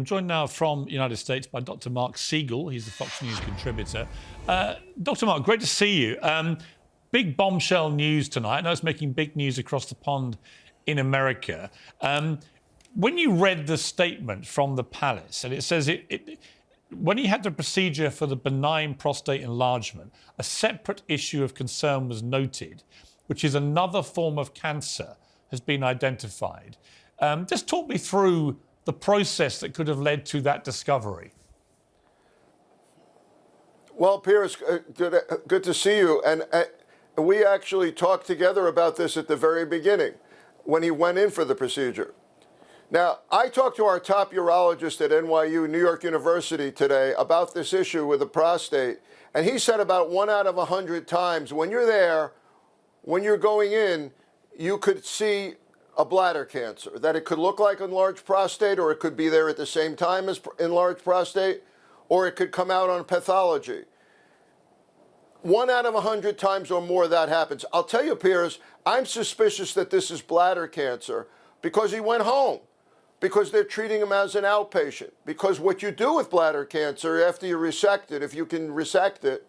I'm joined now from the United States by Dr. Mark Siegel. He's the Fox News contributor. Dr. Mark, great to see you. Big bombshell news tonight. I know it's making big news across the pond in America. When you read the statement from the palace, and it says when he had the procedure for the benign prostate enlargement, a separate issue of concern was noted, which is another form of cancer has been identified. Just talk me through the process that could have led to that discovery. Well, Piers, good to see you. And we actually talked together about this at the very beginning when he went in for the procedure. Now, I talked to our top urologist at NYU, New York University today about this issue with the prostate. And he said about 1 out of 100 times when you're there, when you're going in, you could see a bladder cancer, that it could look like enlarged prostate, or it could be there at the same time as enlarged prostate, or it could come out on pathology. 1 out of 100 times or more that happens. I'll tell you, Piers, I'm suspicious that this is bladder cancer because he went home, because they're treating him as an outpatient. Because what you do with bladder cancer after you resect it, if you can resect it,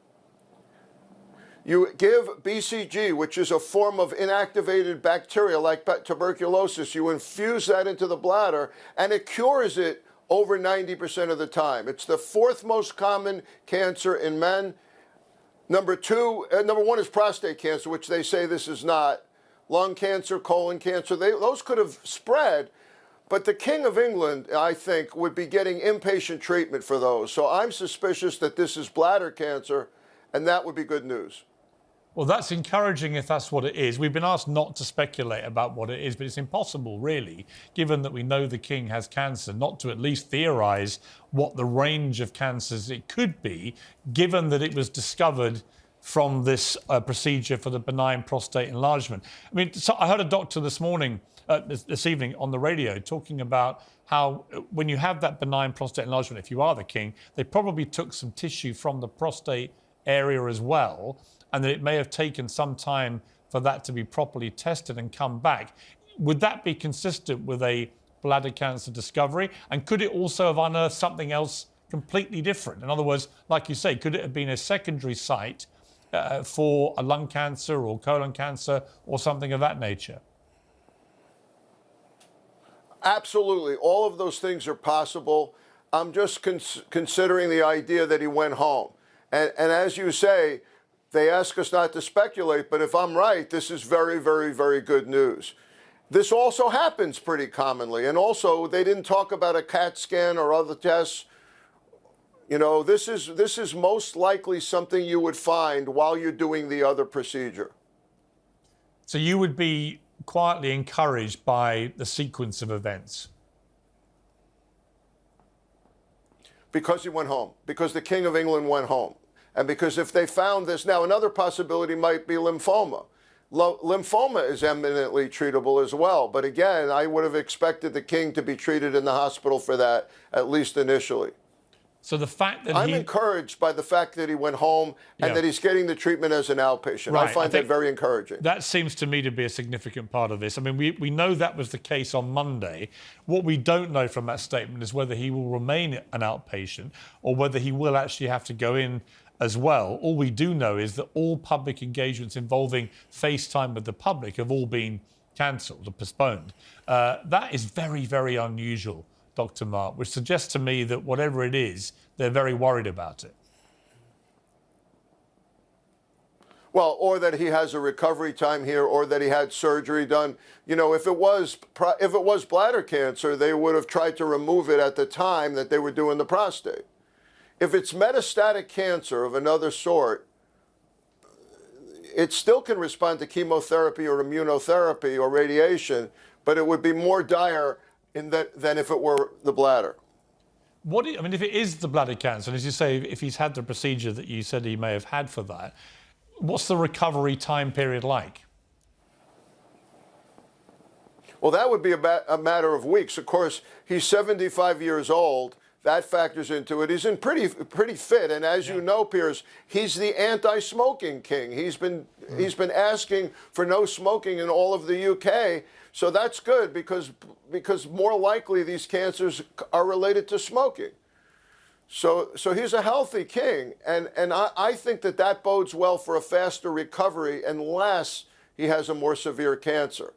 you give BCG, which is a form of inactivated bacteria like tuberculosis. You infuse that into the bladder, and it cures it over 90% of the time. It's the 4th most common cancer in men. Number 1 is prostate cancer, which they say this is not. Lung cancer, colon cancer, those could have spread. But the King of England, I think, would be getting inpatient treatment for those. So I'm suspicious that this is bladder cancer, and that would be good news. Well, that's encouraging if that's what it is. We've been asked not to speculate about what it is, but it's impossible, really, given that we know the King has cancer, not to at least theorise what the range of cancers it could be, given that it was discovered from this procedure for the benign prostate enlargement. I mean, so I heard a doctor this morning, this evening on the radio, talking about how when you have that benign prostate enlargement, if you are the King, they probably took some tissue from the prostate area as well, and that it may have taken some time for that to be properly tested and come back. Would that be consistent with a bladder cancer discovery? And could it also have unearthed something else completely different? In other words, like you say, could it have been a secondary site for a lung cancer or colon cancer or something of that nature? Absolutely. All of those things are possible. I'm just considering the idea that he went home. And as you say, they ask us not to speculate, but if I'm right, this is very, very, very good news. This also happens pretty commonly. And also, they didn't talk about a CAT scan or other tests. You know, this is most likely something you would find while you're doing the other procedure. So you would be quietly encouraged by the sequence of events? Because he went home, because the King of England went home. And because if they found this, now another possibility might be lymphoma. Lymphoma is eminently treatable as well. But again, I would have expected the King to be treated in the hospital for that, at least initially. So the fact that I'm encouraged by the fact that he went home and that he's getting the treatment as an outpatient. Right. I find that very encouraging. That seems to me to be a significant part of this. I mean, we know that was the case on Monday. What we don't know from that statement is whether he will remain an outpatient or whether he will actually have to go in as well. All we do know is that all public engagements involving FaceTime with the public have all been cancelled or postponed. That is very, very unusual, Dr. Mark, which suggests to me that whatever it is, they're very worried about it. Well, or that he has a recovery time here, or that he had surgery done. You know, if it was bladder cancer, they would have tried to remove it at the time that they were doing the prostate. If it's metastatic cancer of another sort, it still can respond to chemotherapy or immunotherapy or radiation, but it would be more dire than if it were the bladder. I mean, if it is the bladder cancer, and as you say, if he's had the procedure that you said he may have had for that, what's the recovery time period like? Well, that would be a matter of weeks. Of course, he's 75 years old. That factors into it. He's in pretty fit, and as you know, Piers, he's the anti-smoking king. He's been asking for no smoking in all of the UK So that's good because more likely these cancers are related to smoking. So he's a healthy king, and I think that bodes well for a faster recovery unless he has a more severe cancer.